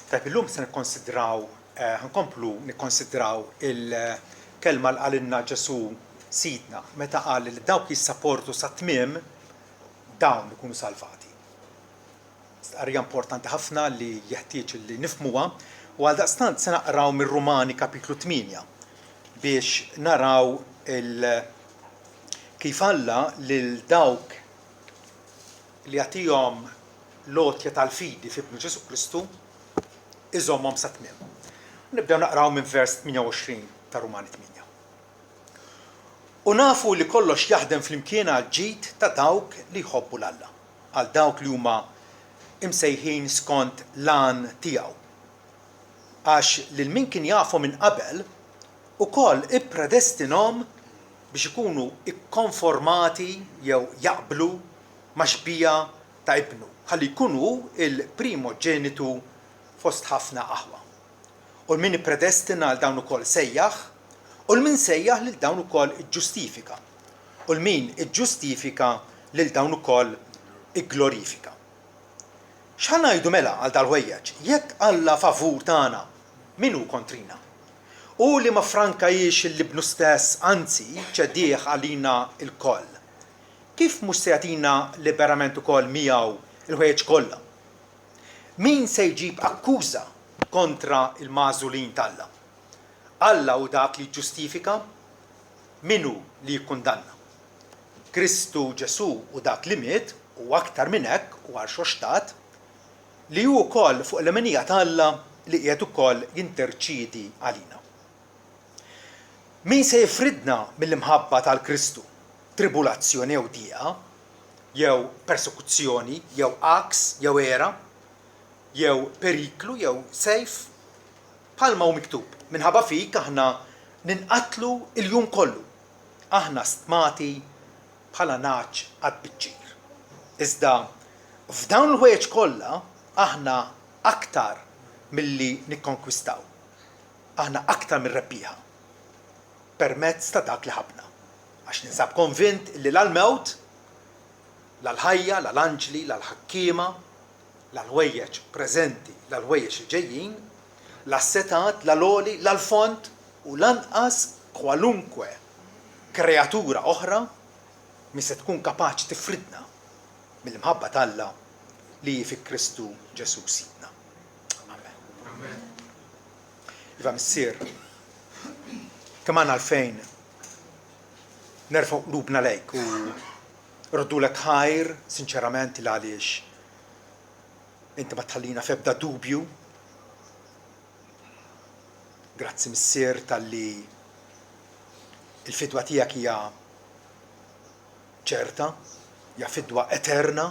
Tajb illum se nikkonsidraw ħankomplu nikkonsidraw il-kelma li qalilna Ġesu Sidna meta qal li dawk jissapportu sa tmiem dawn ikunu salvati. Stqarrija importanti ħafna li jeħtieġ li nifhmuha u għaldaqstant se naqraw mir-Rumani kapitlu 8 biex naraw kif Alla lil dawk li jagħtihom lotja tal-fidi f'ibnu Ġesu Kristu iżommhom sa tmiem. Nibdew naqraw minn vers 28 ta' Rumani 8. U nafu li kollox jaħdem flimkien għal ġid ta' dawk li jħobbu l-Alla, għal dawk li huma imsejħin skont lan tiegħu. Għax lil min kien jafu minn qabel ukoll ippredestinhom biex ikunu ikkonformati jew jaqblu max-xbija ta' ibnu, ħalli jkunu il-primoġenitu fost ħafna aħwa. U l-min ippredestina għal dawn ukoll sejjaħ, u l-min sejjaħ lil dawn ukoll iġġustifika. U l-min iġġustifika lil dawn ukoll igglorifika. X'ħan ngħidu mela għal dal-ħwejjeġ, jekk Alla favur tagħna, min hu kontrina? U li ma frankajiex il-libnu stess, anzi ċeddieħ għalina il-koll. Kif mhux se jagħtina liberament ukoll miegħu il-ħwejjeġ kollha? Min se jġib akkuża kontra il-magħżulin tal-Alla? Alla u dak li ġustifika, minu li jikkundanna. Kristu Ġesu u dak li miet u aktar minn hekk u għal xoxtat li hu wkoll fuq l-emenija tal-Alla li qiegħed ukoll jinterċiedi għalina. Min se jifridna mill-imħabba tal-Kristu? Tribulazzjoni jew dieqa, jew persekuzzjoni, jew aks, jew era, jew periklu, jew sejf, bħalma hu miktub. Minħabba fik aħna ninqatlu il-jum kollu. Aħna stmati bħala naċ għad-biċċir. Iżda f'dawn il-ħwejjeġ kollha aħna aktar milli nikkonkwistaw. Aħna aktar minn rebbieħa permezz ta' dak li ħabna. Għax ninsab konvint li l-mewt, l-ħajja, l-anġli, l-ħakkiema, l-ħwejjeġ preżenti, l-ħwejjeġ ġejjin, l-assetat, l-oli, l-font u lanqas kwalunkwe kreatura oħra mi se tkun kapaċi tifridna mill-imħabba tal-Alla li fi Kristu Ġesu Sidna. Amen. Iva missier, kemm għandna għalfejn nerfgħu qlubna lejk u rddulek ħajr sinċerament il għaliex inti ma tħallina f'ebda dubju. Grazzi missier tal-li il-fidwa tiegħek hija ċerta, hija fidwa eterna,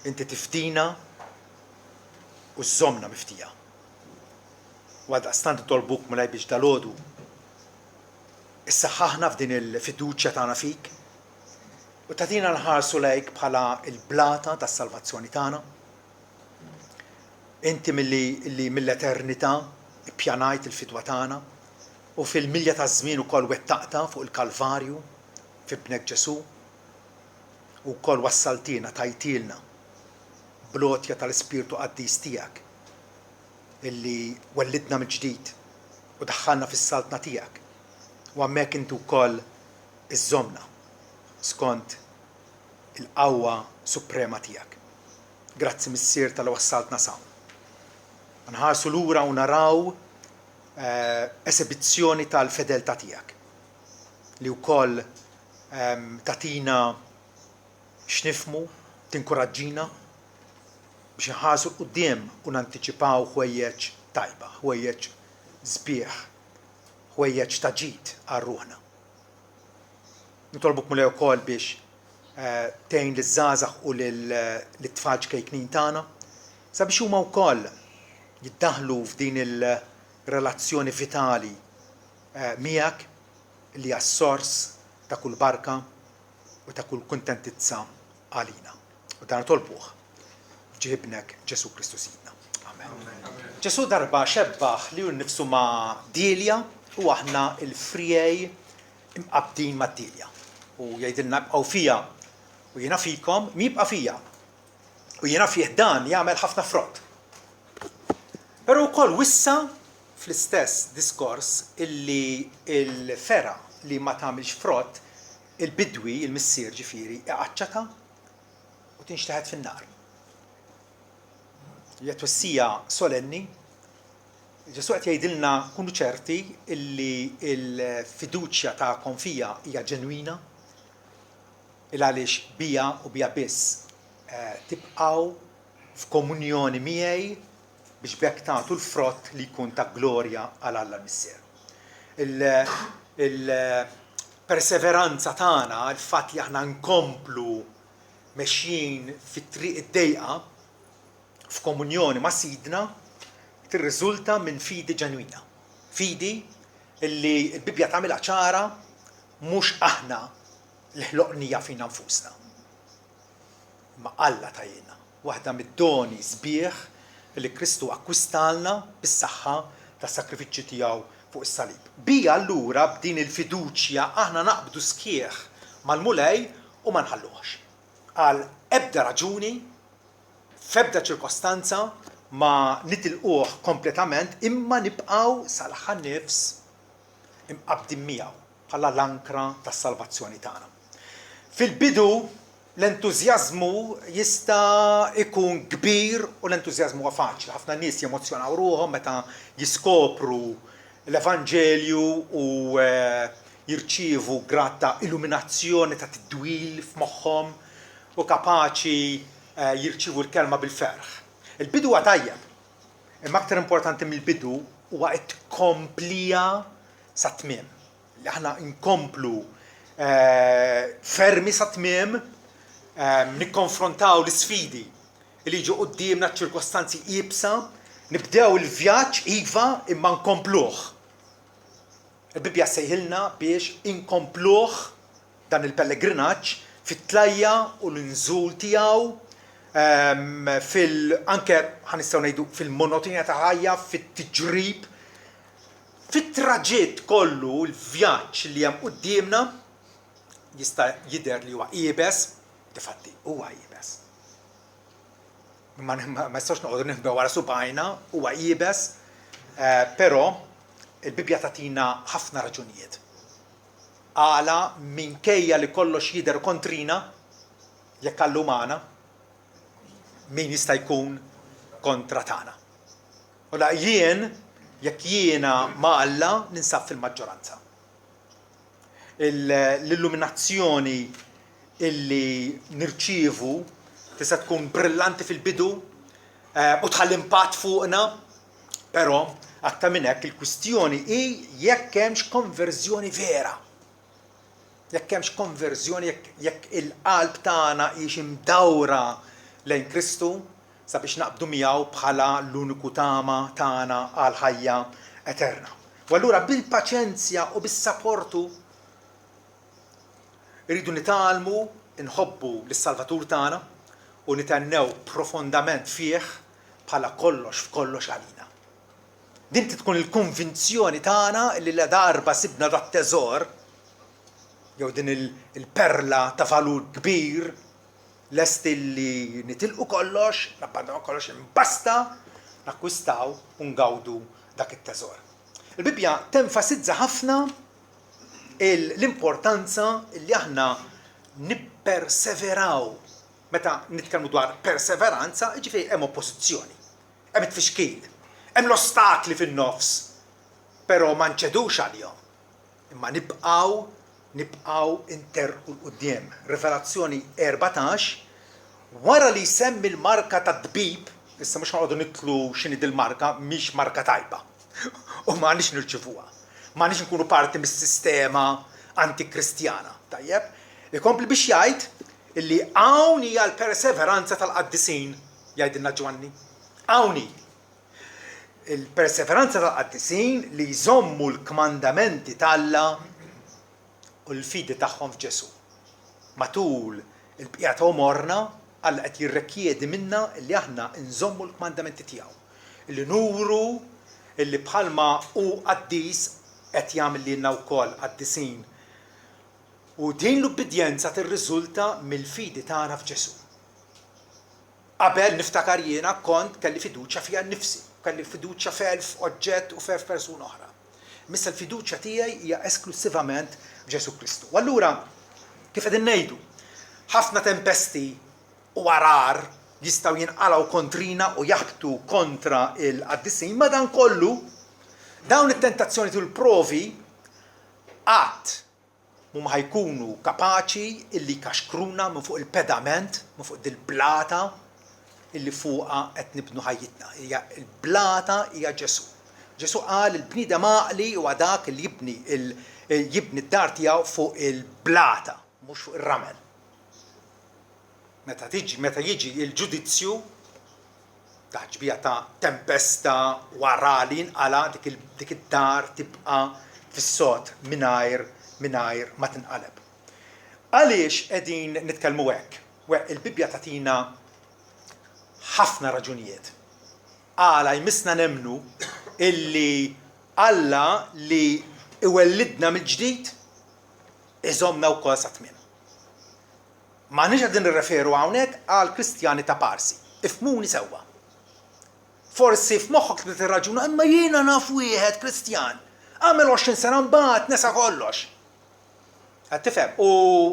inti tifdina u żommna miftija. U għaldaqstant tolbuk mulej biex dalgħodu issaħħaħna f'din il-fiduċja tagħna fik u tagħtina nħarsu lejk bħala il-blata tas-salvazzjoni tagħna. Inti milli mill-eternità ippjanajt il-fidwa tagħna u fil-milja ta' żmien ukoll wettaqta fuq il-Kalvarju f'ibnek Ġesu u wkoll wassaltina tajtilna blotja tal-Ispirtu Qaddis tiegħek illi wellidna mill-ġdid u daħħalna fis-saltna tiegħek u hemmhekk inti wkoll iżżommna skont il-qawwa suprema tiegħek. Grazzi missier tal-wassaltna saw. Nħarsu lura u naraw esibizzjoni tal-fedeltà tiegħek li wkoll tatina x'nifhmu, tinkoraġġina biex nħarsu l-quddiem u nanticipaw ħwejjeġ tajba, ħwejjeġ sbieħ, ħwejjeġ ta' ġid għal ruħna. Nitolbuk mulej ukoll biex tgħin liż-żgħażagħ u lit-tfal ġkejknin tagħna sabiex huma wkoll jiddaħlu f'din il-relazzjoni vitali miegħek li hija s-sors ta' kull barka u ta' kull kuntentizza għalina. U dan tolbuh f'ġibnek Ġesu Kristu Sidna. Amen. Ġesu darba xebbaħ li hu nnifsu ma' dilja u aħna il-frijej imqabdin ma' dilja. U jgħidilna bqgħu fija u jiena fikom mi jibqa' fija. U jiena fih dan jagħmel ħafna frott. Però wkoll wissa fl-istess diskors illi il-fera li ma tagħmilx frott il-bidwi, il-missier ġifieri, iqaċċata u tinxteħed fin-nar. Hija twissija solenni. Ġesu qed jgħidilna kunu ċerti illi l-fiduċja tagħkom fija hija ġenwina, il għaliex bija u bija biss tibqgħu f'komunjoni miegħi biex bekk tagħtu l-frott li jkun ta' glorja għal Alla l-Missier. Il-perseveranza tagħna, il-fatt li aħna nkomplu mexjin fit-triq id-dejqa f'komunjoni ma' sidna tirriżulta minn fidi ġenwina. Fidi illi l-Bibja tagħmilha ċara mhux aħna l-ħloqnija fina nfusna. Ma Alla tajjilna. Waħda mid-doni sbieħ li Kristu akkwistalna bis-saħħa tas-sakrifiċċju tiegħu fuq is-salib. Bija allura b'din il-fiduċja aħna naqbdu skieħ mal-mulej u ma nħalluhx. Għal ebda raġuni, f'ebda ċirkostanza ma nitilquh kompletament imma nibqgħu sal-aħħar nifs imqabdin miegħu bħala l-ankra tas-salvazzjoni tagħna. Fil-bidu l-entużjażmu jista' ikun kbir u l-entużjażmu huwa faċli. Ħafna nies jemozzjonaw ruhom meta jiskopru l-Evanġelju u jirċievu grat ta' illuminazzjoni ta' tidwil f'moħħhom u kapaċi jirċievu l-kelma bil-ferħ. Il-bidu huwa tajjeb, imma aktar importanti mill-bidu huwa tkomplija sa tmiem. Li aħna nkomplu fermi sa tmiem nikkonfrontaw l-sfidi li jiġu qudiemna ċ-ċirkostanzi qiebsa, nibdew il-vjaġġ iva imma nkompluh. Il-Bibja sejħilna biex inkompluh dan il-pellegrinaġġ fit-tlajja u l-nżul tiegħu anke ħanistgħu ngħidu fil-monotonija ta' ħajja, fit-tiġrib, fit-traġett kollu l-vjaġġ li hemm qudiemna jista' jidher li huwa qiebes, difatti huwa qiebes. Ma nistax noqogħdu nihbew wara subajna, huwa qiebes, però il-Bibja tagħtina ħafna raġunijiet. Għala minkejja li kollox jidher kontrina, jekk għall-umana, min jista' jkun kontra tagħna. U la jekk jiena ma' Alla ninsab fil-maġġoranza. L-illuminazzjoni illi nirċievu tista' tkun brillanti fil-bidu u tħalli impatt fuqna, però aktar minn hekk il-kwistjoni hi jekk hemmx konverżjoni vera. Jekk hemmx konverżjoni, jekk il-qalb tagħna hix imdawra lejn Kristu sabiex naqbdu miegħu bħala l-uniku tama tagħna għal ħajja eterna. U allura bil-paċenzja u bis-sapportu irridu nitalmu nħobbu lis-Salvatur tagħna u nitennew profondament fih bħala kollox f'kollox għalina. Din tkun il-konvinzjoni tagħna li la darba sibna dat-teżor jew din il-perla ta' valur kbir lest li nitilqu kollox, nabbandonaw kollox imbasta, nakkwistaw u ngawdu dak it-teżor. Il-Bibja tenfasizza ħafna l-importanza li aħna nipperseveraw. Meta nitkellmu dwar perseveranza, ġifieri hemm oppożizzjoni, hemm it-tfixkil, hemm l-ostakli fin-nofs, però ma nċedux għalihom. Imma nibqgħu interqu l-quddiem. Rivelazzjoni 14, wara li jsemmi l-marka tad-dbib, issa mhux noqogħdu nitlu x'inhi dil-marka, mhix marka tajba. U m'għandniex nirċevuha. M'għandniex nkunu parti mis-sistema antikristjana. Tajjeb? Ikompli biex jgħid illi hawn hija l-perseveranza tal-qaddisin, jgħidilna Ġwanni. Hawn il-perseveranza tal-qaddisin li jżommu l-kmandamenti tal-Alla u l-fidi tagħhom f'Ġesu. Matul il-bqija ta' umorna Alla qed jirrikjedi minna li aħna nżommu l-kmandamenti tiegħu. Illi nuru illi bħalma hu qaddis qed jagħmel lilna wkoll qaddisin. U din l-ubbidjenza tirriżulta mill-fidi tagħna f'Ġesu. Qabel niftakar jiena kont kelli fiduċja fiha nnifsi. kelli fiduċja f'elf oġġett u f'elf persuna oħra. Missa l-fiduċja tiegħi hija esklusivament f'Ġesu Kristu. U allura kif qegħdin ngħidu, ħafna tempesti u għarar jistgħu jinqalgħu kontrina u jaħbtu kontra il-qaddissin, ma dan kollu dawn it-tentazzjoni u l-provi qatt huma ħajkunu kapaċi illi kaxkruna minn fuq il-pedament, minn fuq il-blata illi fuqha qed nibnu ħajjitna. Il-blata hija Ġesu. Ġesu qal il-bniedem għaqli huwa dak li jibni d-dar tiegħu fuq il-blata, mhux fuq ir-ramel. Meta jiġi il-ġudizzju taħġbija ta' tempesta warali inqala dik id-dar tibqa' fis-sod mingħajr ma tinqaleb. Għaliex qegħdin nitkellmu hekk? Il-Bibja tagħtina ħafna raġunijiet. Għala jmissna nemmnu illi Alla li iwellidna mill-ġdid iżommna wkoll sa tmiem. Ma nix qegħdin nirreferu hawnhekk għal Kristjani ta' Parsi. Ifhmuni sewwa. Forsi f'moħħok trid tirraġuna, imma jiena naf wieħed Kristjan. Għamel 20 sena mbagħad nesa kollox. Qed tifhem, u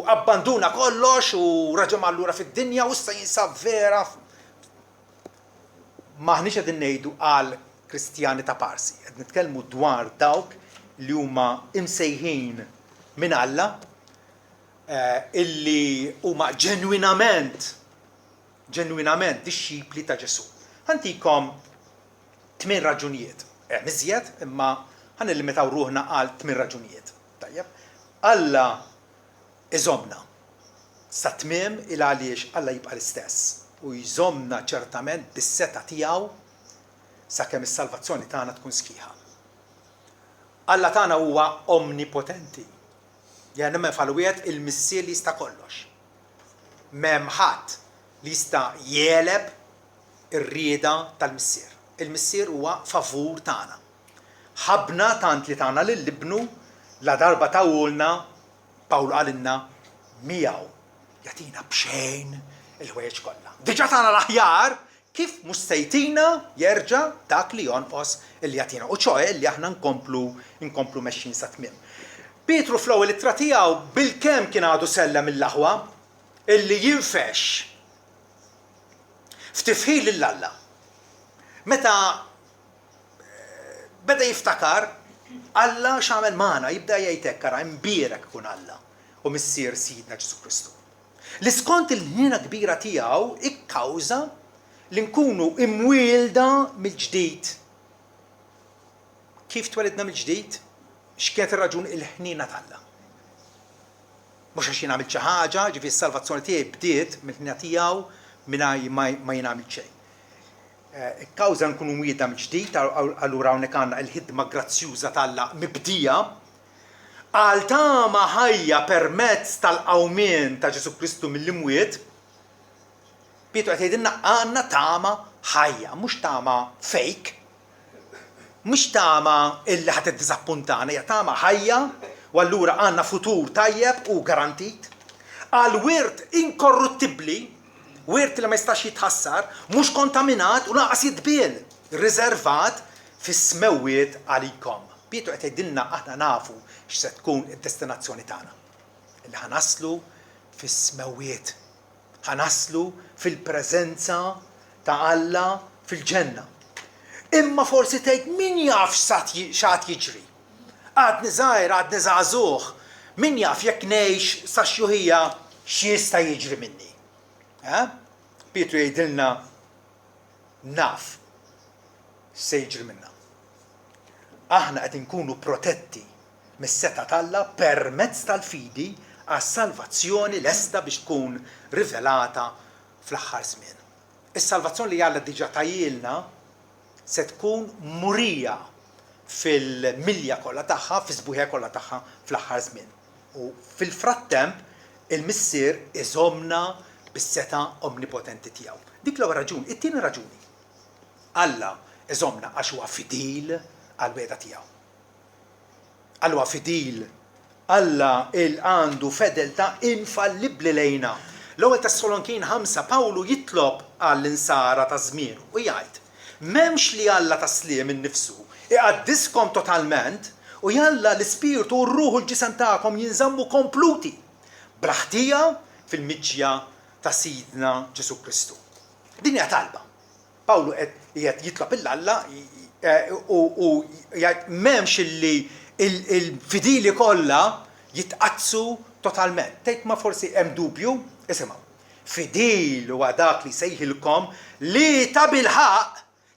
abbanduna kollox u raġa' allura fid-dinja u issa jinsab vera. Maħniex qegħdin ngħidu għal Kristjani ta' Parsi. Qed nitkellmu dwar dawk li huma imsejħin minn Alla illi huma ġenwinament dixxipli ta' Ġesu. Ħantikom 8 raġunijiet. Miżjed, imma ħanillimitaw ruħna għal 8 raġunijiet. Tajjeb. Alla iżomna sa tmiem il għaliex Alla jibqa' l-istess u jżommna ċertament bis-seta tiegħu sakemm is-salvazzjoni tagħna tkun sħiħa. Alla tagħna huwa omnipotenti. Jgħid nemmen falwiet il-missier li jista' kollox. M'hemm ħadd li jista' jeleb ir-rieda tal-missier. Il-missier huwa favur tagħna. Ħabna tant li tagħna lill-ibnu la darba tawulna Pawlu qalilna miegħu jagħtina b'xejn il-ħwejjeġ kollha. Diġà tagħna l-aħjar kif mhux se jtina jerġa' dak li jonqos illi jagħtina. U ċoe li aħna nkomplu mexxin sa tmiem. Pietru fl-ewwel ittra tiegħu bilkemm kien għadu sellem mill-aħwa illi jinfex f'tifħil lill-Alla. Meta beda jiftakar Alla x'għamel magħna jibda jgħid hekk ara imbierek ikun Alla u missier Sidna Ġesu Kristu. L-iskont il-ħnina kbira tiegħu ikkawża li nkunu imwielda mill-ġdid. Kif twelidna mill-ġdid? X'kienet ir-raġun il-ħnina tal-Alla. Mhux għax jien għamilt xi ħaġa, ġifieri s-salvazzjoni tiegħi bdiet mill-ħnina tiegħu mingħajr ma jien għamilt xejn. Ikkawża nkunu mwielda mill-ġdid, allura hawnhekk għandna l-ħidma grazzjuża tal-Alla mibdija għal tama ħajja permezz tal-qawmien ta' Ġesu Kristu mill-imwiet. Pietru qed jgħidilna għandna tama ħajja, mhux tama fake. Mhux tama illi ħadd iddiżappuntana, hija tama ħajja u allura għandna futur tajjeb u garantit. Għal wirt inkorruttibbli, wirt li ma jistax jitħassar, mhux kontaminat u lanqas jitbiel, riservat fis-smewwiet għalikom. Pietru qed jgħidilna aħna nafu x'se tkun id-destinazzjoni tagħna. Illi ħanaslu fis-smewwiet. Ħanaslu fil-preżenza ta' Alla fil-ġenna. Imma forsi tgħid min jaf x'għad jiġri. Għadni żgħir, għadni żagħżugħ, min jaf jekk ngħix sa xjuħija x'jista' jiġri minni. Pietru jgħidilna naf se jiġri minna. Aħna qed inkunu protetti mis-seta tal-Alla permezz tal-fidi għas-salvazzjoni lesta biex tkun rivelata fl-aħħar żmien. Is-salvazzjoni li Alla diġà tajjilna se tkun murija fil-milja kollha tagħha, fis-sbuħja kollha tagħha fl-aħħar żmien. U fil-frattemp il-missier iżommna bis-seta omnipotenti tiegħu. Dik l-ewwel raġuni, it-tieni raġuni. Alla iżommna għax huwa fidil għal-weda tiegħu. Alla huwa fidil, Alla għandu fedeltà infallibbli lejna. L-ewwel Tessalonikin 5 Pawlu jitlob għall-insara ta' żmienu u jgħid M'hemmx li Alla taslim innifsu iqaddiskom totalment u jalla l-Ispiritu u r-Ruħu l-ġisem tagħkom jinżammu kompluti bl-ħtija fil-miġja ta' Sidna Ġesu Kristu. Din hija talba. Pawlu qed jitlob il-Alla u m'hemmx li il-fidili kollha jitqazzu totalment. Tgħid ma forsi hemm dubju, isimgħu. Fidil huwa dak li sejħilkom li ta' bil-ħaq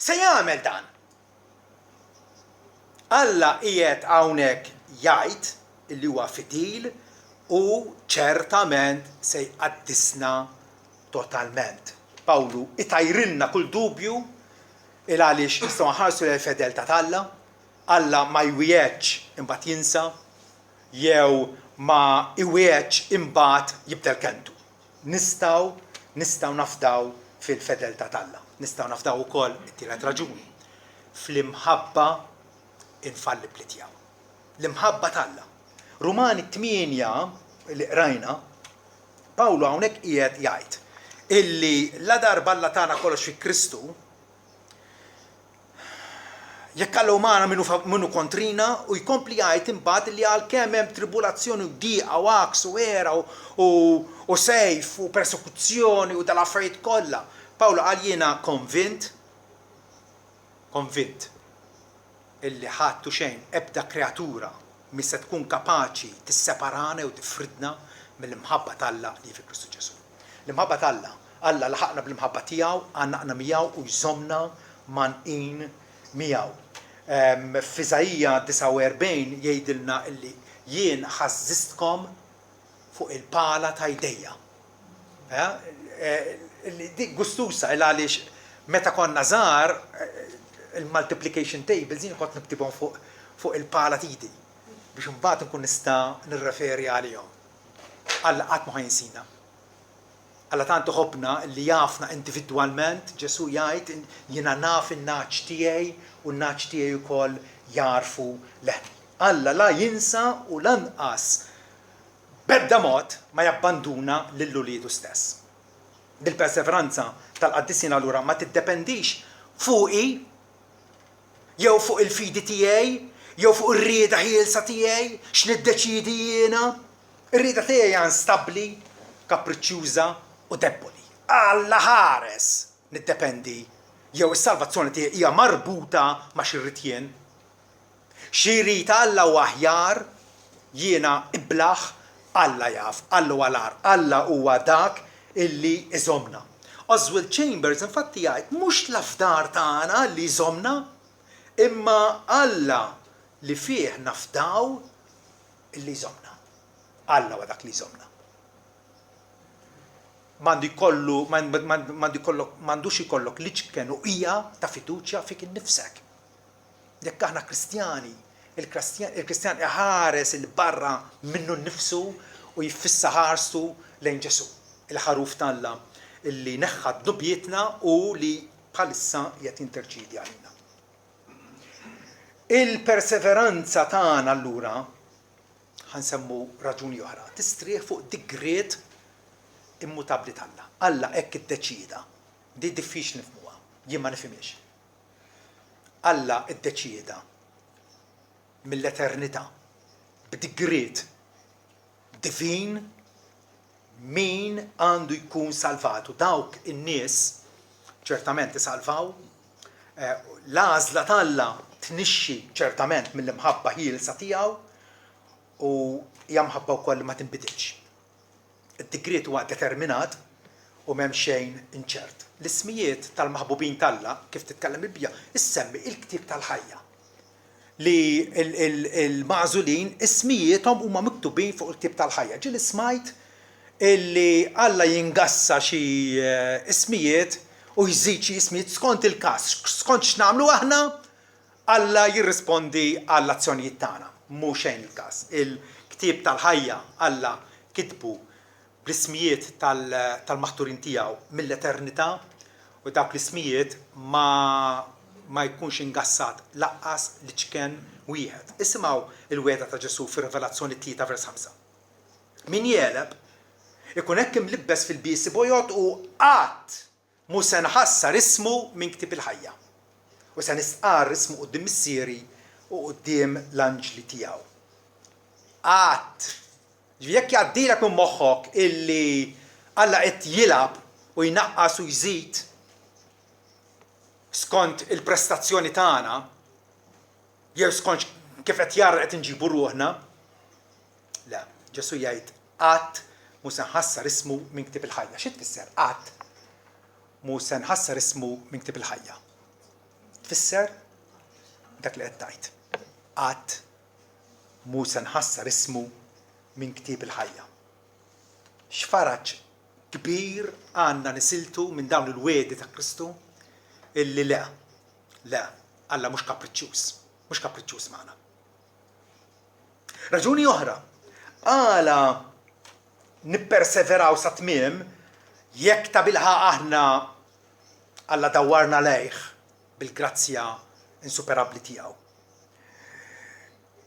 se jagħmel dan. Alla qiegħed hawnhekk jgħid li huwa fidil u ċertament se jqaddisna totalment. Pawlu itajrilna kull dubju il għaliex nistgħu nħarsu l-fedeltà tal-Alla, Alla ma jwieċ imbagħad jinsa, jew ma iwieċ imbagħad jibdel kentu. Nistgħu nafdaw fil-fedeltà tal-Alla. Nistgħu nafdaw ukoll it-tielet raġuni. Fl-imħabba infallibli tiegħu. L-imħabba tal-Alla. Rumani 8 li qrajna, Pawlu hawnhekk qiegħed jgħid illi la darba Alla tagħna kollox fi Kristu, jekk Alla umana minnu kontrina u jkompli jgħid imbagħad li għalkemm hemm tribulazzjoni u dieqa u aks u era u sejf u persekuzzjoni u dal-affarijiet kollha. Pawlu qal jiena konvint illi ħadtu xejn ebda kreatura mi se tkun kapaċi tisseparana u tifridna mill-imħabba tal-Alla li fi Kristu Ġesu. L-imħabba tal-Alla, Alla laħaqna bl-imħabba tiegħu, għannaqna miegħu u jżommna manqin miegħu. F'Iżajija 49 jgħidilna illi jien ħażżistkom fuq il-pala ta' jdejja. Dik gustusa għaliex meta konna żgħar il-multiplication tables jien kont niktibhom fuq il-pala tidi biex imbagħad nkun nista' nirreferi għalihom. Alla qatt ma ħajinsina. Alla tant ħobbna li jafna individwalment, Ġesu jgħid jiena naf in-naċ tiegħi u n-naċ tiegħi wkoll jarfu leħni. Alla la jinsa u lanqas b'ebda mod ma jabbanduna lill-uliedu stess. Bil-perseveranza tal-qaddisina allura ma tiddependix fuqi jew fuq il-fidi tiegħi, jew fuq ir-rieda ħielsa tiegħi, x'niddeċiedi jiena. Ir-rieda tiegħi hija instabbli, kapriċċjuża u deboli. Alla ħares niddependi jew is-salvazzjoni tiegħi hija marbuta ma' xi rrid jien. Xi jrid Alla huwa aħjar, jiena iblaħ, Alla jaf, Alla huwa l-ar, Alla huwa dak illi iżomna. Oswald Chambers infatti jgħid mhux l-afdar tagħna li jżomna, imma Alla li fih nafdaw illi jżomna. Alla huwa dak li jżomna. M'għandux ikollok liċken u hija ta' fiduċja fik innifsek. Jekk aħna Kristjani, il-Kristjan iħares il-barra minnu nnifsu u jfissa ħarsu lejn Ġesu, il-ħaruf tal-Alla illi neħħad dubjietna u li bħalissa qed jinterċidi għalina. Il-perseveranza tagħna allura ħansemmu raġuni oħra, tistrieħ fuq digriet immutabbli tal-Alla. Alla hekk iddeċida. Di diffiċli nifhmuha, jien ma nifhimiex. Alla iddeċida mill-eternità b'digriet divin min għandu jkun salvatu. Dawk in-nies ċertament isalvaw, l-għażla tal-Alla tnixxi ċertament mill-imħabba ħielsa tiegħu u hija mħabba wkoll ma tinbidilx. Id-digriet huwa determinat u m'hemm xejn inċert. L-ismijiet tal-maħbubin tal-Alla kif titkellem il-Bija issemmi il-ktieb tal-ħajja. Li il-mażulin ismijiethom huma miktubin fuq il-ktieb tal-ħajja. Ġieli smajt illi Alla jingassa xi ismijiet u jżid xi ismijiet skont il-każ, skont x'nagħmlu aħna, Alla jirrispondi għall-azzjonijiet tagħna. Mhu xejn il-każ. Il-ktieb tal-ħajja Alla kitbu bl-ismijiet tal-maħturin tiegħu mill-eternità u dawk l-ismijiet ma jkunx ingassat laqqas liċken wieħed. Isimgħu il-weda ta' Ġesu fir-Rivelazzjoni 3 vers 5. Min jeleb ikun hekk imlibbes fil-bies bojot u qatt mhu se nħassar ismu minn ktieb il-ħajja. u se nisqar ismu qudiem missieri u qudiem l-anġli tiegħu. Qatt. Jekk jgħaddilek minn moħħok illi Alla qed jilab u jnaqqas u jżid skont il-prestazzjoni tagħna, jew skont kif qed jara qed inġibu ruħna, le, Ġesu jgħid qatt mhu se nħassar ismu minn ktieb il-ħajja. Xi tfisser qatt mhu se nħassar ismu minn ktieb il-ħajja? Tfisser dak li qed tgħid. Qatt mhu se nħassar ismu minn ktieb il-ħajja. X'faraġġ kbir għandna nisiltu minn dawn il-wedi ta' Kristu illi le, Alla mhux kapriċċjuż magħna. Raġuni oħra, għala nipperseveraw sa tmiem jekk ta' bilħaq aħna Alla dawwarna lejh bil-grazzja insuperabbli tiegħu.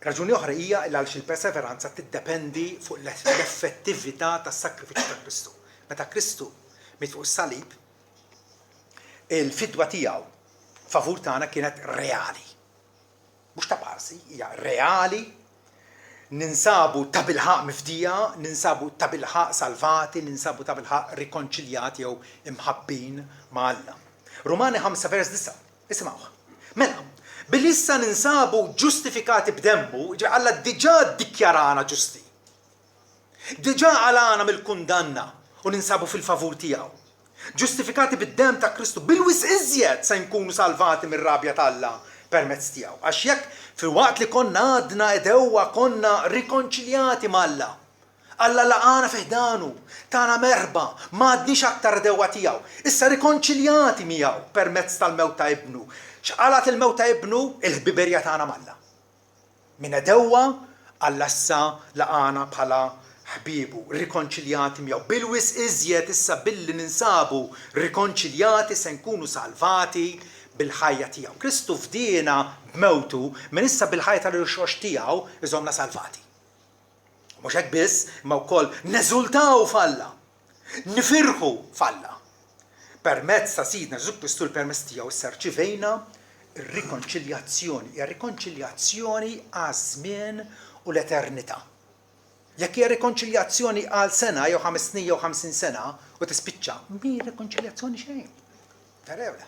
Raġuni oħra hija li għaliex il-perseveranza tiddependi fuq l-effettività tas-sakrifiċċju ta' Kristu. Meta Kristu miet fuq is-salib, il-fidwa tiegħu favur tagħna kienet reali. Mhux ta' parsi, hija reali. Ninsabu ta' bilħaq mifdija, ninsabu ta' bilħaq salvati, ninsabu ta' bilħaq rikonċiljati jew imħabbin ma' Alla. Rumani 5 vers 9, isimgħuh. Mela, bilissa ninsabu ġustifikati b'demmu, Alla diġà ddikjarana ġusti. Diġà għalana mill-kundanna u ninsabu fil-favur tiegħu. Ġustifikati bid-dem ta' Kristu, bil-wis iżjed se nkunu salvati mir-rabja ta' Alla permezz tiegħu. Għax jekk fil-waqt li konna għadna edewwa konna rikonċiljati mal-Alla. Alla laqana fiħdanu, tagħna merba, m'għadniex aktar edewwa tiegħu. Issa rikonċiljati miegħu permezz tal-mewt ta' ibnu. X'qalat il-mewt ta' ibnu? Il-ħbiberja tagħna mal-Alla. Min edewwa Alla issa laqana bħala ħbibu, rikonċiljati miegħu. Bil-wis iżjed issa billi ninsabu rikonċiljati se nkunu salvati bil-ħajja tiegħu. Kristu fdina b'mewtu minn issa bil-ħajja tal-irxox tiegħu iżomna salvati. Mhux hekk biss, imma wkoll neżultaw f'Alla, nifirħu f'Alla. Permezz ta' Sidna Ġesu Kristu l-permezz tiegħu issa rċivejna r-rikonċiljazzjoni. Hija rikonċiljazzjoni għaż-żmien u l-eternità. Jekk hija rikonċiljazzjoni għal sena jew 5 snin jew 50 sena u tispiċċa, mi rikonċiljazzjoni xejn. Terewla.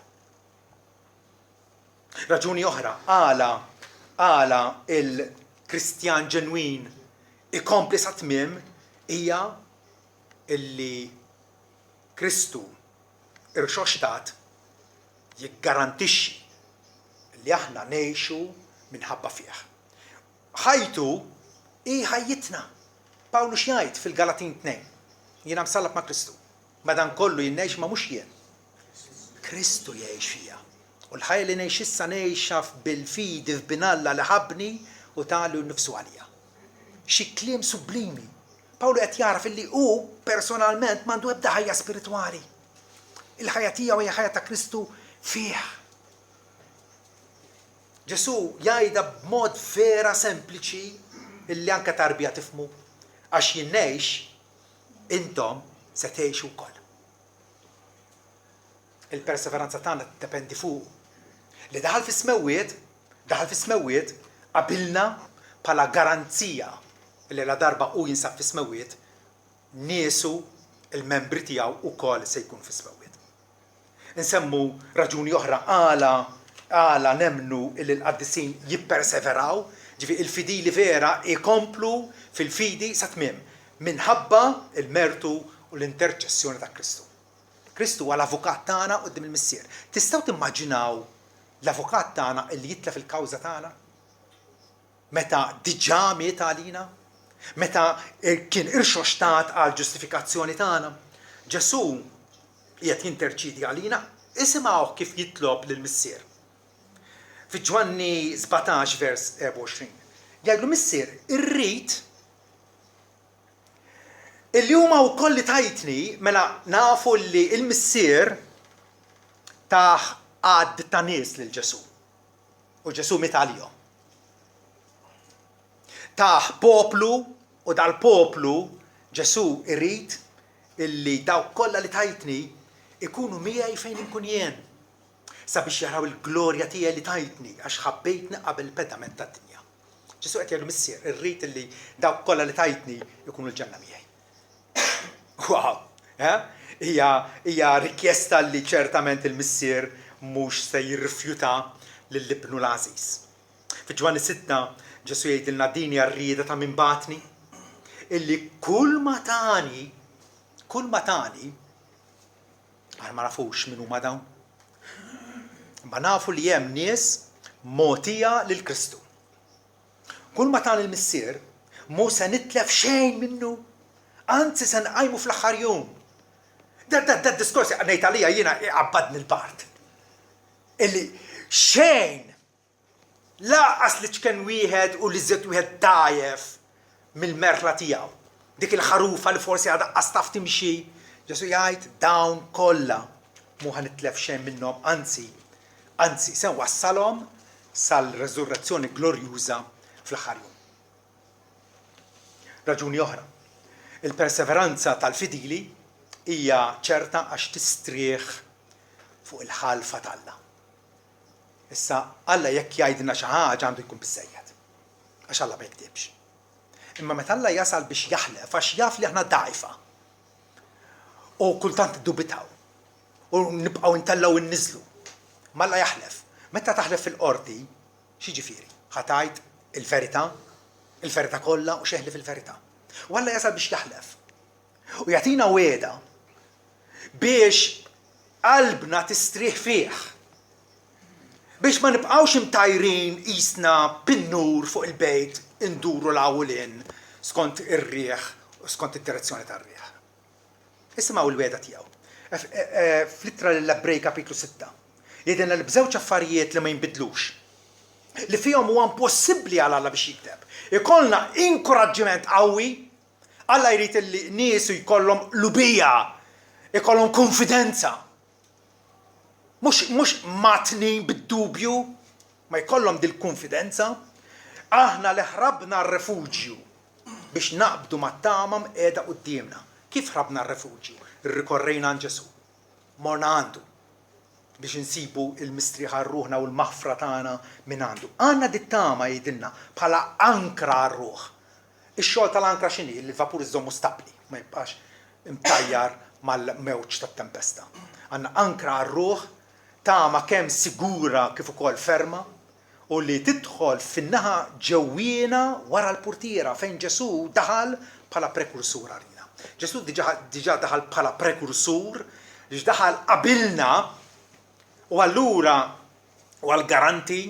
Raġuni oħra, għala il-Kristjan ġenwin ikompli sa tmiem hija illi Kristu irxoxtat jiggarantixxi li aħna ngħixu minħabba fih. Ħajtu hi ħajjitna. Pawlu x'jgħid fil-Galatin 2. Jiena msallab ma' Kristu. Madankollu jien ngħix ma' mhux jien. Kristu jgħix fija. U l-ħajja li ngħix issa ngħixha bil-fidi f'binalla li ħabni u tagħli nnifsu għalija. Xi kliem sublimi. Pawlu qed jaraf illi hu personalment m'għandu ebda ħajja spiritwali. Il-ħajja tiegħu hija ħajja ta' Kristu fih. Ġesu jgħidha b'mod vera sempliċi illi anke tarbija tifhmu. Għax jien ngħix, intom se tgħixu wkoll. Il-perseveranza tagħna tiddependi fuq. Li daħal fis-smewwiet qabilna bħala garanzija li la darba hu jinsab fis-smewwiet niesu il-membri tiegħu wkoll se jkun fis-smewwiet. Insemmu raġuni oħra għala nemmnu li l-qaddisin jipperseveraw, ġifieri il-fidili vera jkomplu fil-fidi sa tmiem minħabba il-mertu u l-interċessjoni ta' Kristu. Kristu huwa l-avukat tagħna quddiem il-missier. Tistgħu timmaġinaw l-avukat tagħna li jitla fil-kawża tagħna? Meta diġà miet għalina? Meta kien irxoxtat għal ġustifikazzjoni tagħna? Ġesu qiegħed jinterċidi għalina, isimgħu kif jitlob lill-missier. Fi Ġwanni 17 vers 24. Jgħidlu missier, irrid illi huma wkoll li tajtni mela nafu li l-missier taħ għadd ta' nies lil Ġesu. U Ġesu miet għalihom. Taħ poplu u dal-poplu Ġesu irrid illi dawk kollha li tajtni ikunu miegħi fejn inkun jien. sabiex jaraw il-glorja tiegħi li tajtni għax ħabbejtni qabel il-pedament tad-dinja. Ġesu qed jgħidu missier, irrid li dawk kollha li tajtni jkunu l-ġenna miegħi. Wow! Hija rikjesta li ċertament il-missier mhux se jirrifjuta lill-ibnu l-għażiż. Fiġwani 6 Ġesu jgħidilna din hija rrieda ta' min batni illi kull ma tani ma nafux min huma dawn. Ma nafu li hemm nies mogħtija lil Kristu. Kull ma tani l-missier mhu se nitlef xejn minnu, anzi se nqajmu fl-aħħar jum. Da diskors ngħid għalija jiena qabbadni l-bart. Illi xejn laqas li ċken wieħed u li żied wieħed dajef mill-merħla tiegħu. Dik il-ħarufa li forsi għadha qastaf timxi, Ġesu jgħid dawn kollha mhu ħanitlef xejn minnhom, anzi se wassalhom sal-reżurrezzjoni glorjuża fl-aħħar jum. Raġuni oħra, il-perseveranza tal-fidili hija ċerta għax tistrieħ fuq il-ħalfa tal-Alla. Issa Alla jekk jgħidilna xi ħaġa għandu jkun biżżejjed għax Alla ma jkdibx. Imma meta Alla jasal biex jaħlef għax jaf li aħna dgħajfa u kultant iddubitaw u nibqgħu ntellgħu inniżlu. Ma Alla jaħlef. Meta taħlef fil-qorti xi ġifieri? Ħatajt il-verità kollha u xeħli fil-verità. U Alla jasal biex jaħlef. U jagħtina wieda biex qalbna tistrieħ fih. Biex ma nibqgħux imtajrin qisna bin-nur fuq il-bejt induru l-għawlin skont ir-rieħ u skont id-direzzjoni tar-rieħ. Isimgħu l-wieda tiegħu. Fl-ittra lill-Ebrej kapitlu 6. Jgħidilna li b'żewġ affarijiet li ma jinbidlux. Li fihom huwa impossibbli għal Alla biex jikteb. Ikollna inkoraġġiment qawwi, Alla jrid li nies jkollhom lubija, ikollhom konfidenza. Mhux matni bid-dubju, ma jkollhom dil-konfidenza. Aħna li ħrabna r-refuġju biex naqbdu mat-tama qiegħda qudiemna. Kif ħrabna r-refuġju? Irrikorrejna għand Ġesu. Morna għandu biex insibu il-mistriħa r-ruħna u l-maħfra tagħna minn għandu. Għandna dit-tama jgħidilna bħala ankra r-ruħ. Ix-xogħol tal-ankra x'inhi? Li l-vapur iżommu stabbli, ma jibqax imtajjar mal-mewġ tat-tempesta. Għandna ankra r-ruħ, tama kemm sigura kif ukoll ferma u li tidħol fin-naħa ġewwiena wara l-purtiera fejn Ġesu daħal bħala prekursur għalina. Ġesu diġà daħal bħala prekursur, daħal qabilna u allura u għal-garanti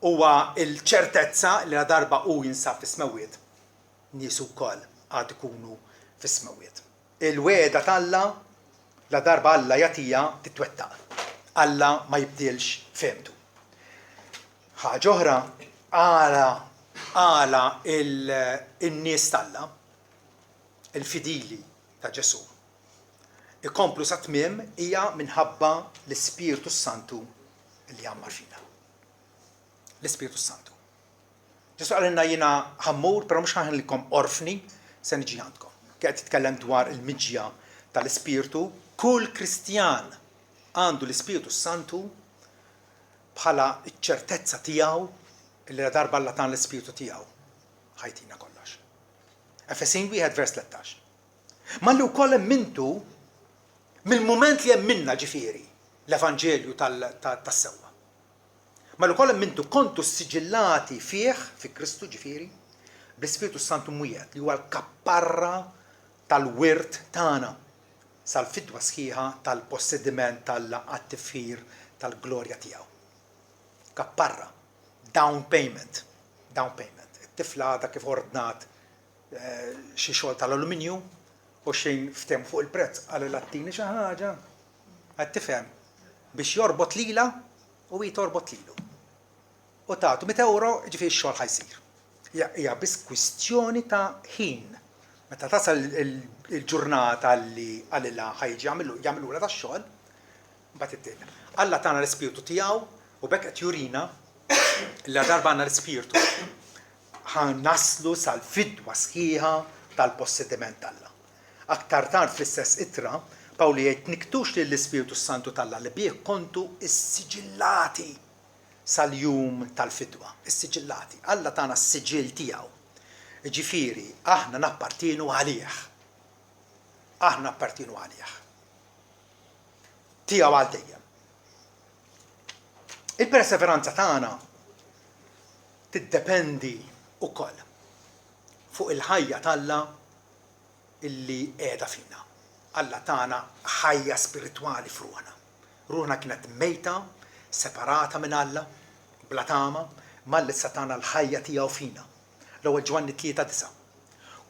huwa l-ċertezza li la darba hu jinsab fis-smewwiet. Nies ukoll għad ikunu fis-smewwiet. Il-wieda tal-Alla la darba Alla jagħtiha titwettaq. Alla ma jibdilx femtu. Ħaġa oħra għala il-nies tal-Alla, il-fidili ta' Ġesu, ikomplu sa tmiem hija minħabba l-Ispiritu Santu li jammar fina. L-Ispiritu Santu. Ġesu għalina jiena ħammur, però mhux ħanħilkom orfni, se niġi għandkom. Qed titkellem dwar il-miġja tal-Ispiritu, kull Kristjan għandu l-Ispiritu Santu bħala ċ-ċertezza tiegħu li darba Alla tan l-Ispiritu tiegħu ħajtina kollox. Efesin 1 vers 13. Ma li wkoll mintu mill-mument li hemm minna ġifieri l-Evanġelju tas-sewwa. Ma li wkoll mintu kontu siġillati fih fi Kristu ġifieri bl-Ispiritu Santu mwiegħed li huwa l-kapparra tal-wirt tagħna sal-fidwa sħiħa tal-possediment tal-attifir tal-glorja tiegħu. Kapparra, down payment. It-tifla għadha kif ordnat xi xogħol tal-alluminju u xejn ftem fuq il-prezz għal lattini xi ħaġa. Qed tifhem biex jorbot lila u hi torbot lilu. U tagħtu 100 euro ġifieri x-xogħol ħajsir. Hija biss kwistjoni ta' ħin. Meta tasal il-ġurnata li għalilha ħajġi jagħmlula tax-xogħol, mbagħad ittieħed. Alla tagħna l-Ispiritu tiegħu u bekk qed jurina li darba għandna l-Ispiritu naslu sal-fidwa sħiħa tal-possediment Alla. Aktar tard fl-istess ittra, Pawli jgħid niktux li l-Ispiritu Santu tal-Alla li bih kontu s-siġillati sal-jum tal-fidwa. Is-siġillati. Alla tagħna s-siġil tiegħu. Ġifieri, aħna nappartienu għalih. Aħna nappartienu għalih. Tiegħu għal dejjem. Il-perseveranza tagħna tiddependi wkoll fuq il-ħajja tal-Alla illi qiegħda fina. Alla tagħna ħajja spiritwali f'ruħna. Ruħna kienet mejta, separata minn Alla, bla tama, malli satana l-ħajja tiegħu fina. L-ewwel Ġwanni 3:9.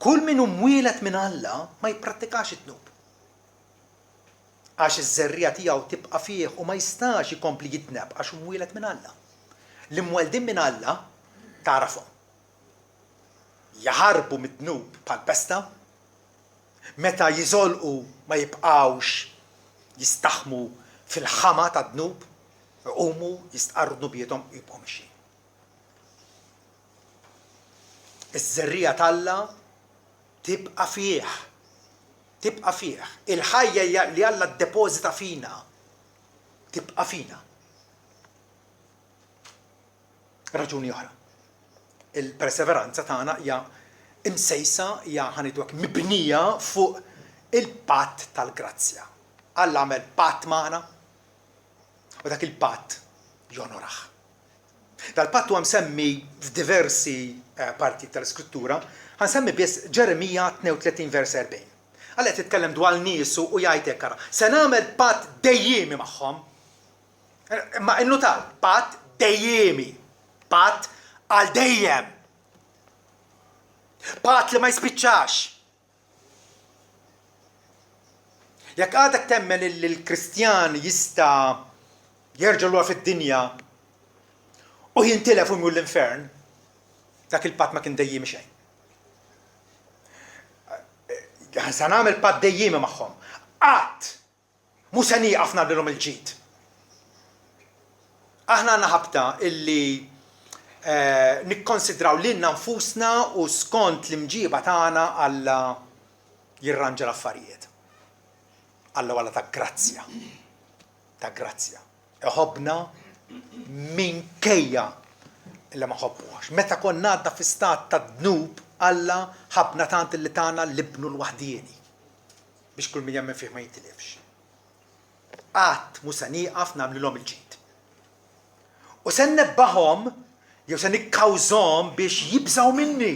Kull min hu mwieled minn Alla ma jipprattikax it-tnub. Għax iż-żerrija tiegħu tibqa' fih u ma jistax ikompli jitneb għax hu mwieled minn Alla. L-imweldin minn Alla tarafhom. Jaħarbu mid-tnub bħal-pesta, meta jiżolqu ma jibqgħux jistaħmu fil-ħama tad-dnub, iqumu jistqarru dnubietom jibqgħu mixjin. Iż-żerrija tal-Alla tibqa' fih. Tibqa' fih. Il-ħajja li Alla ddepożita fina tibqa' fina. Raġuni oħra. Il-perseveranza tagħna hija imsejsa hija ħanidwek mibnija fuq il-patt tal-grazzja. Alla għamel patt magħna u dak il-patt jonorah. Dal-patt huwa msemmi f'diversi parti tal-Iskrittura, ħansemmi biss Ġeremija 32 vers 40. Alla qed titkellem dwar niesu u jgħid hekk ara. Se nagħmel patt dejjemi magħhom. Ma innutaw, patt dejjemi. Patt għal dejjem. Patt li ma jispiċċax. Jekk għadek temmen il-Kristjan jista' jerġa' lura fid-dinja u jintilef u jmur l-infern, dak il-patt ma kien dejjimi xejn. Se nagħmel patt dejjimi magħhom. Qatt mhux se nieqaf nagħmlilhom il-ġid. Aħna għandna ħabta illi nikkonsidraw lilna nfusna u skont l-imġiba tagħna Alla jirranġa l-affarijiet. Alla wara ta' grazzja. Ta' grazzja. Iħobbna minkejja illi ma ħobbuhx. Meta konna għadna fi stat ta' dnub, Alla ħabna tant illi tagħna l-ibnu l-waħdieni biex kull min jemmen fih ma jitilifx. Qatt mhux se nieqaf nagħmlilhom il-ġid. U se nebbaħhom jew se nikkawżhom biex jibżgħu minni.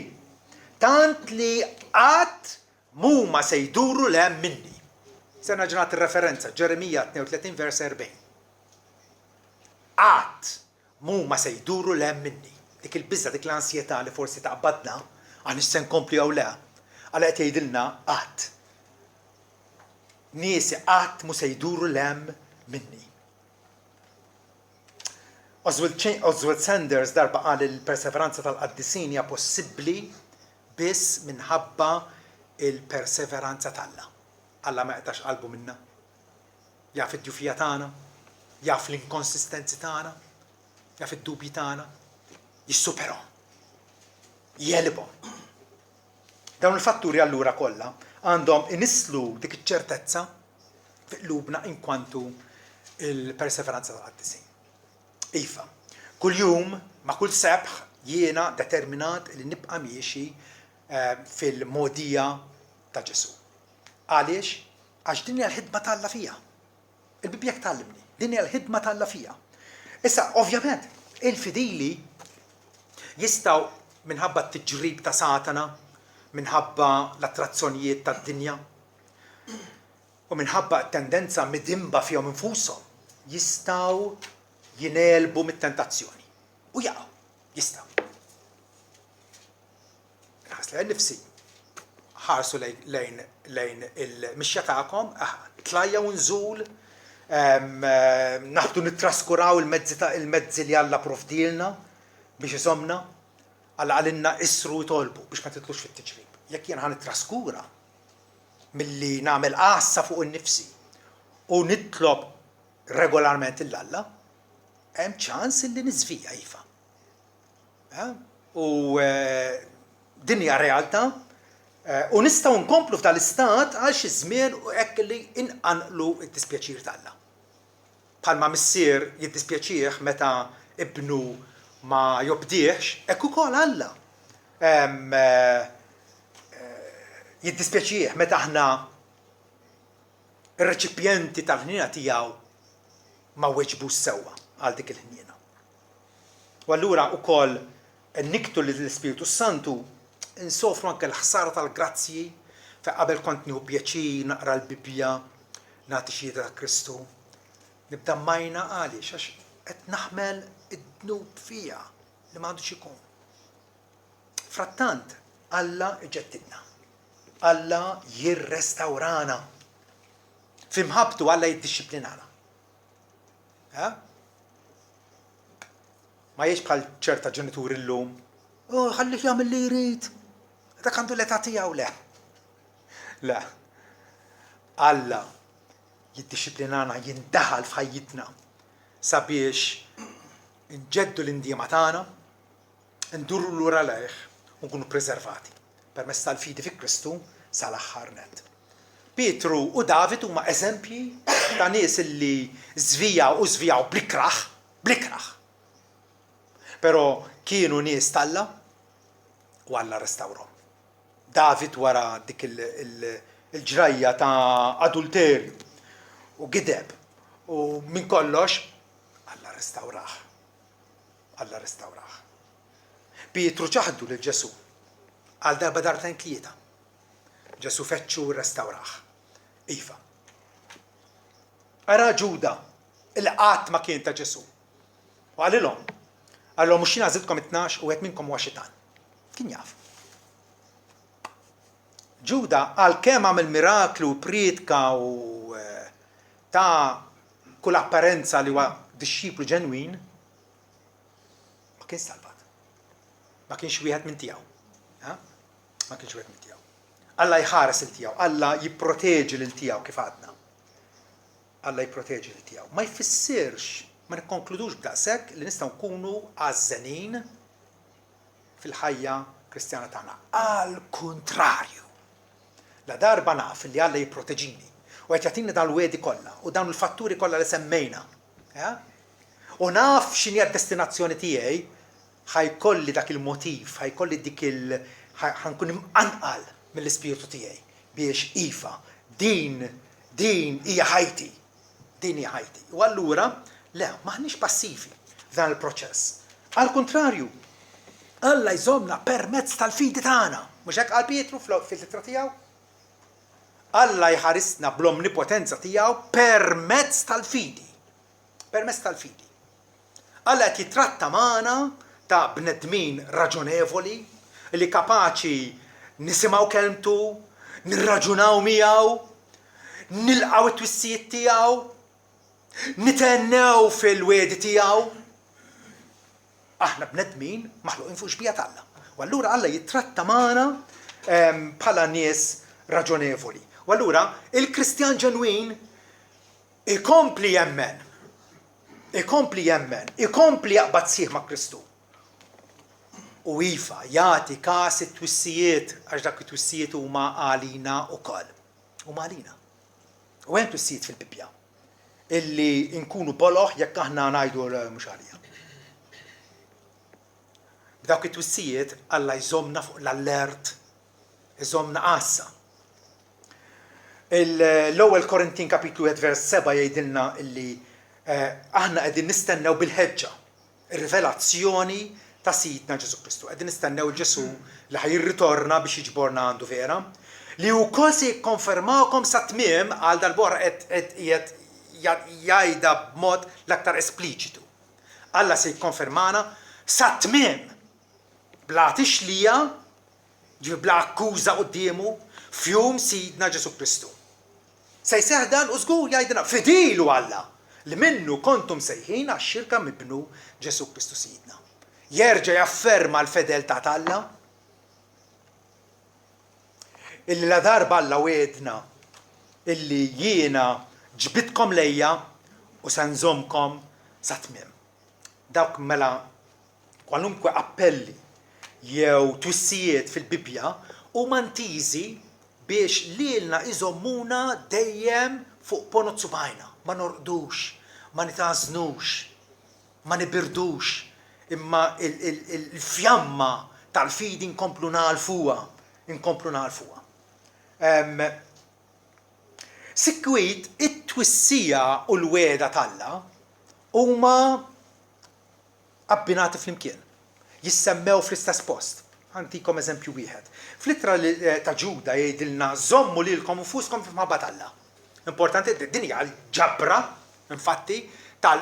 Tant li qatt huma se jduru lehem minni. Se naġnat ir-referenza Ġeremija 32 vers 40. Qatt huma se jduru lehem minni. Dik il-biża dik l-ansjetà li forsi taqbadna għaliex se nkompli jew le. Għal qed jgħidilna qatt. Niesi qatt mhux se jduru lehem minni. Oswald Sanders darba qal il-perseveranza tal-qaddisin hija possibbli biss minħabba il-perseveranza tagħna. Alla ma qtax qalbu minna. Jaf id-djufija tagħna, jaf l-inkonsistenzi tagħna, jaf id-dubji tagħna, jissuperhom. Jelibhom. Dawn il-fatturi allura kollha għandhom inislu dik iċ-ċertezza fi qlubna inkwantu il-perseveranza tal-qaddisin. Iva, kull jum ma' kull sebħ jiena determinat li nibqa' miexi fil-modija ta' Ġesu. Għaliex? Għax din hija l-ħidma tal-Alla fija. Il-Bibja tgħallimni, din hija l-ħidma tal-Alla fija. Issa, ovvjament, il-fidili jistgħu minħabba t-tiġrib ta' Satana, minħabba l-attrazzjonijiet tad-dinja u minħabba tendenza midimba fihom infushom jistgħu jinelbu mit-tentazzjoni. U jaqgħu, jistgħu. Nħass lejn nifsi. Ħarsu lejn il-mixja tagħkom, tlajja u nżul, naħdu nittraskuraw il-mezzi li Alla provdilna biex isomna, Alla għalinna isru jtolbu biex ma titlux fit-tiġrib. Jekk jien ħan nittraskura milli nagħmel qassa fuq innifsi u nitlob regolarment il-Alla, hemm ċans li niżvija iva. U din hija realtà U nistgħu nkomplu f'dan l-istat għal xi żmien u hekk li inqanqlu d-dispjaċir tal-Alla. Bħalma missier jiddispjaċih meta ibnu ma jobdiex, hekk ukoll Alla jiddispjaċih meta aħna ir-reċipjenti tal-ħnina tiegħu ma weġbux sewwa għal dik il-ħniena. U allura wkoll niktu lill-Ispiritu Santu insofru anke l-ħsara tal-grazzji fejn qabel kont nieħu pjaċir naqra l-Bibbja nagħti xhieda ta' Kristu. Nibda mmajna għaliex għax qed naħmel id-dnub fija li m'għandux ikun. Frattant Alla iġeddidna. Alla jirrestawrana. F'imħabtu Alla jiddixxiplinana. Ma jiex bħal ċerta ġenituri llum. Ħallih jagħmel li jrid. Dak għandu l-età tiegħu le. Le. Alla jiddixxiplinana jindaħal f'ħajjitna sabiex nġeddu l-indiema tagħna, ndurru lura lejh u nkunu preservati permezz tal-fidi fi Kristu sal-aħħar net. Pietru u David huma eżempji ta' nies illi żvijaw blikraħ. Però kienu nies tal-Alla u Alla restawrom. David wara dik il-ġrajja ta' adulterju u gideb u minn kollox Alla restawrah. Pietru ċaħdu lil Ġesu għal darba darbtejn tlieta. Ġesu feċċu u restawrah. Iva. Ara Ġuda il-qatt ma kien ta' Ġesu. U għalilhom mhux jien għażiltkom 12 u qed minnkom huwa xitan. Kien jaf. Ġuda għalkemm għamel miraklu u priedka u ta' kull apparenza li huwa dixxiplu ġenwin, ma kienx salvat. Ma kienx wieħed minn tiegħu. Ma kienx wieħed minn tiegħu. Alla jħares il tiegħu, Alla jipproteġi lil tiegħu kif għadna. Alla jipproteġi lil tiegħu. Ma jfissirx, ma nikkonkludux b'daqshekk li nistgħu nkunu għażżenin fil-ħajja Kristjana tagħna. Għall-kuntrarju. La darba naf li Alla jipproteġini u qed jagħtini dal-wedi kollha u dawn il-fatturi kollha li semmejna. U naf x'inhi d-destinazzjoni tiegħi, ħajkolli dak il-motiv, ħajkolli ħankun imqanqal mill-ispirtu tiegħi biex iva din hija ħajti. Din hija ħajti. U allura le, maħniex passivi f'dan il-proċess. Għall-kuntrarju, Alla jżommna permezz tal-fidi tagħna. Mhux hekk qal Pietru fil-ittra tiegħu? Alla jħarisna bl-omnipotenza tiegħu permezz tal-fidi. Permezz tal-fidi. Alla qed jitratta magħna ta' bnedmin raġonevoli li kapaċi nisimgħu kelmtu, nirraġunaw miegħu, nilqgħu it-twissijiet tiegħu, nitennew fil-wedi tiegħu. Aħna bnedmin maħluqin fuq xbija Alla. U allura Alla jitratta magħna bħala nies raġonevoli. U allura il-Kristjan ġenwin ikompli jemmen, ikompli jaqbad sieħ ma' Kristu. U iva jagħti każ it-twissijiet għax dak it-twissijiet huma għalina wkoll. Huma għalina. U hemm twissijiet fil-Bibbja illi nkunu boloħ jekk aħna ngħidu mhux għalija. B'dawk it-twissijiet Alla jżommna fuq l-allert, jżommna qassa. L-ewwel Korintin kapitlu 1 vers 7 jgħidilna illi aħna qegħdin nistennew bil-ħeġġa ir-rivelazzjoni ta' Sidna Ġesu Kristu. Qegħdin nistennew Ġesu li ħajirritorna biex jiġborna għandu vera, li wkoll se jikkonfermawkom sa tmiem għal dal-borra qed jgħidha b'mod l-aktar espliċitu. Alla se jikkonfermana sa tmiem bla tixlija, bla akkuża qudiemu f'jum Sidna Ġesu Kristu. Se jseħħ dan u żgur jgħidilna fidilu Alla li minnu kontum sejħin għax-xirka mibnu Ġesu Kristu Sidna. Jerġa' jafferma l-fedeltà tal-Alla illi la darba Alla wedna illi jiena ġbitkom lejja u se nżommkom sa tmiem. Dawk mela kwalunkwe appelli jew twissijiet fil-Bibbja u mantiżi biex lilna iżommuna dejjem fuq ponot subajna, ma norqdux, ma nitażnux, ma nibirdux, imma il-fjamma tal-fidi nkomplu nagħlfuha, Sikwit it-twissija u l-weda talla huma abbinati flimkien, jissemmew fl-istess post. Ħantikom eżempju wieħed. Fl-ittra ta' Ġuda jgħidilna żommu lilkom infuskom f'mabba talla. Importanti din hija ġabra, infatti, tal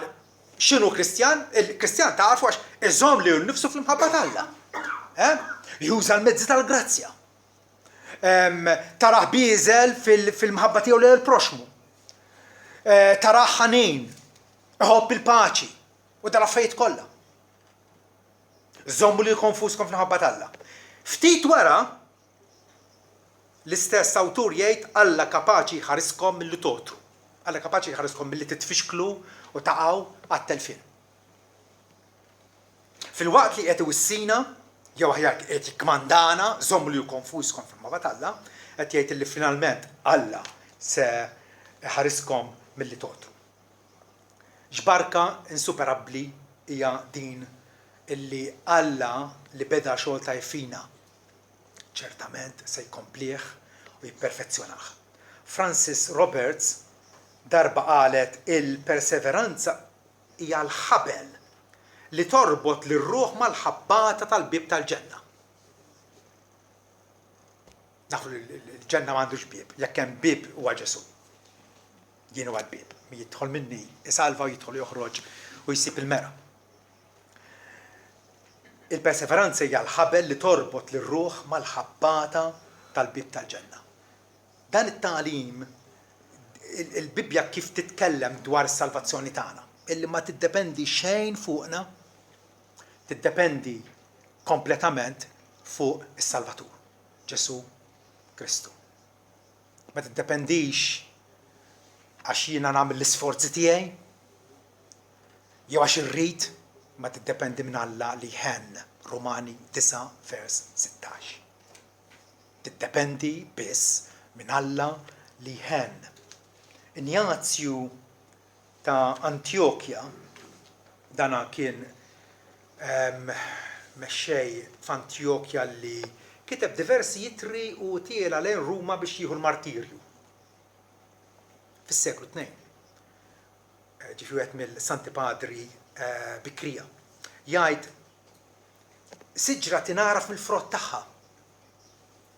x'inhu Kristjan, il-Kristjan tafu għax iżomm li nnifsu fl-mħabba talla. Juża l-mezzi tal-grazzja. Taraħ bieżel fil-mħabba tiegħu lejn il-proxmu. Taraħ ħanin, iħobb il-paċi u dal-affarijiet kollha. Żommu li konfuskom fl-mħabba talla. Ftit wara l-istess awtur jgħid Alla kapaċi jħariskom milli totru. Alla kapaċi jħariskom milli titfixklu u taqgħu għat-telfin. Fil-waqt li qed iwissina jew aħjar qed jikkmandana żommu li konfuskom fl-mħabba talla, qed jgħid li finalment Alla se jħariskom milli totru. X'barka insuperabbli hija din illi Alla li beda xogħol tajjeb fina ċertament se jkomplih u jipperfezzjonah. Francis Roberts darba qalet il-perseveranza hija l-ħabel li torbot lir-ruħ mal-ħabbata tal-bib tal-ġenna. Nafu l-ġenna m'għandux bib, jekk hemm bib huwa Ġesu. Jien huwa l-bib, mi jidħol minni, isalva u jidħol joħroġ u jsib il-mera. Il-perseveranza hija l-ħabel li torbot lir-ruħ mal-ħabbata tal-bib tal-ġenna. Dan it-tagħlim il-Bibja kif titkellem dwar is-salvazzjoni tagħna, illi ma tiddependi xejn fuqna, tiddependi kompletament fuq is-Salvatur, Ġesu Kristu. Ma tiddependix għax jiena nagħmel l-isforzi tiegħi, jew għax irrid, ma tiddependi minn Alla li ħenn, Romani 9 vers 16. Tiddependi biss minn Alla li ħenn. Ignazju ta' Antiochia, dana kien mexxej f'Antiochia li kiteb diversi jitri u tiela lejn Ruma biex jieħu l-martirju. Fis-seklu 2. Ġifieri qed mill-Santi Padri bikrija. Jgħid siġra tingħaraf mill-frott tagħha.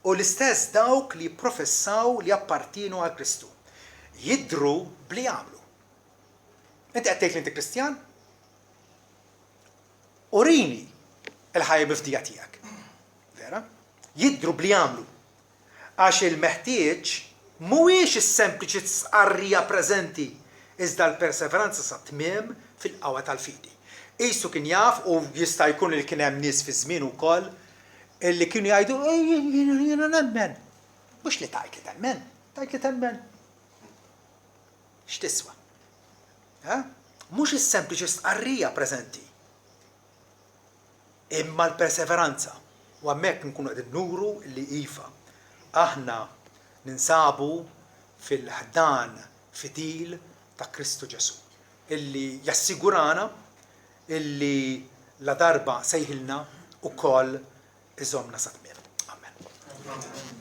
U l-istess dawk li professaw li appartienu għal Kristu. Jidru bli jagħmlu. Inti qed tgħid li inti Kristjan? Urini il-ħajja mifdija tiegħek. Vera? Jidru bli jagħmlu. Għax il-meħtieġ mhuwiex is-sempliċi sqarrija preżenti iżda l-perseveranza sa tmiem fil-qawwa tal-fidi. Qisu kien jaf u jista' jkun li kien hemm nies fi żmien ukoll illi kienu jgħidu jiena nemmen. Mhux li tajt li temmen, tajt li temmen. X'tiswa? Mhux is-sempliċi stqarrija preżenti. Imma l-perseveranza u hemmhekk nkunu qegħdin nuru li iva aħna ninsabu fil-ħdan fidil ta' Kristu Ġesu illi jassigurana illi la darba sejħilna ukoll iżommna sa tmiem. Amen.